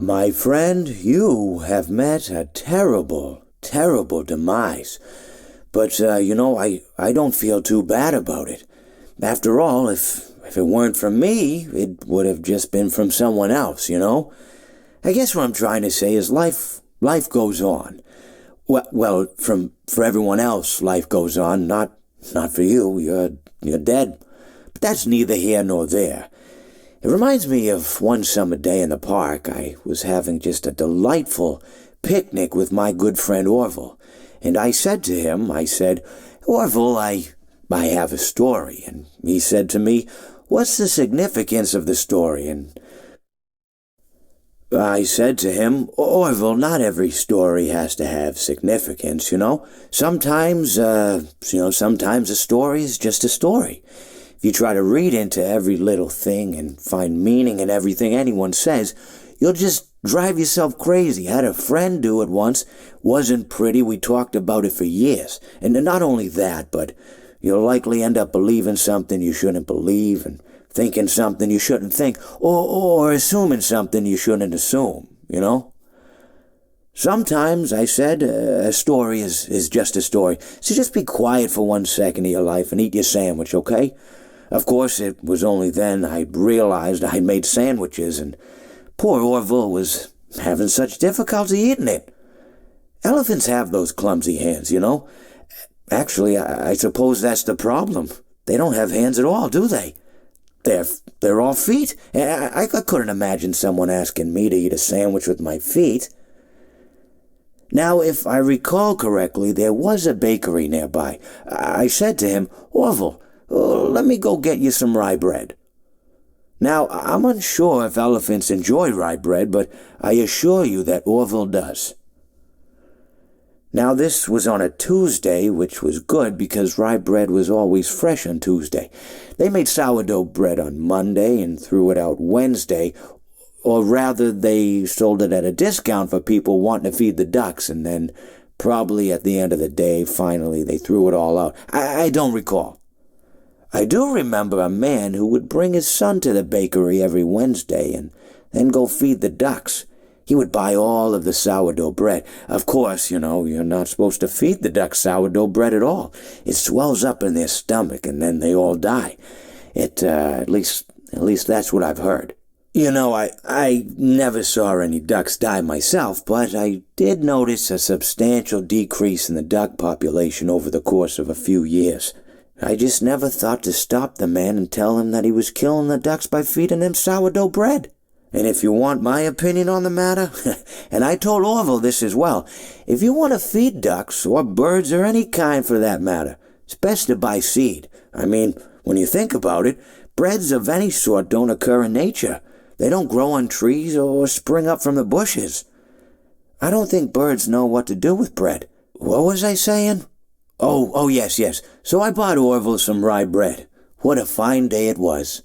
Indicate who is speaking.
Speaker 1: My friend, you have met a terrible, terrible demise. But, I don't feel too bad about it. After all, if it weren't from me, it would have just been from someone else, you know? I guess what I'm trying to say is life goes on. For everyone else, life goes on, not for you. You're dead. But that's neither here nor there. It reminds me of one summer day in the park. I was having just a delightful picnic with my good friend Orville. And I said to him, Orville, I have a story. And he said to me, what's the significance of the story? And I said to him, Orville, not every story has to have significance, you know? Sometimes a story is just a story. If you try to read into every little thing and find meaning in everything anyone says, you'll just drive yourself crazy. I had a friend do it once. Wasn't pretty. We talked about it for years. And not only that, but you'll likely end up believing something you shouldn't believe and thinking something you shouldn't think, or assuming something you shouldn't assume, you know? Sometimes, I said, a story is just a story. So just be quiet for 1 second of your life and eat your sandwich, okay? Of course, it was only then I realized I'd made sandwiches, and poor Orville was having such difficulty eating it. Elephants have those clumsy hands, you know? Actually, I suppose that's the problem. They don't have hands at all, do they? They're all feet. I couldn't imagine someone asking me to eat a sandwich with my feet. Now, if I recall correctly, there was a bakery nearby. I said to him, Orville, let me go get you some rye bread. Now, I'm unsure if elephants enjoy rye bread, but I assure you that Orville does. Now, this was on a Tuesday, which was good because rye bread was always fresh on Tuesday. They made sourdough bread on Monday and threw it out Wednesday, or rather, they sold it at a discount for people wanting to feed the ducks, and then probably at the end of the day, finally, they threw it all out. I don't recall. I do remember a man who would bring his son to the bakery every Wednesday and then go feed the ducks. He would buy all of the sourdough bread. Of course, you're not supposed to feed the ducks sourdough bread at all. It swells up in their stomach and then they all die. At least that's what I've heard. I never saw any ducks die myself, but I did notice a substantial decrease in the duck population over the course of a few years. I just never thought to stop the man and tell him that he was killing the ducks by feeding them sourdough bread. And if you want my opinion on the matter, and I told Orville this as well, if you want to feed ducks, or birds, or any kind for that matter, it's best to buy seed. I mean, when you think about it, breads of any sort don't occur in nature. They don't grow on trees or spring up from the bushes. I don't think birds know what to do with bread. What was I saying? Oh, yes. So I bought Orville some rye bread. What a fine day it was.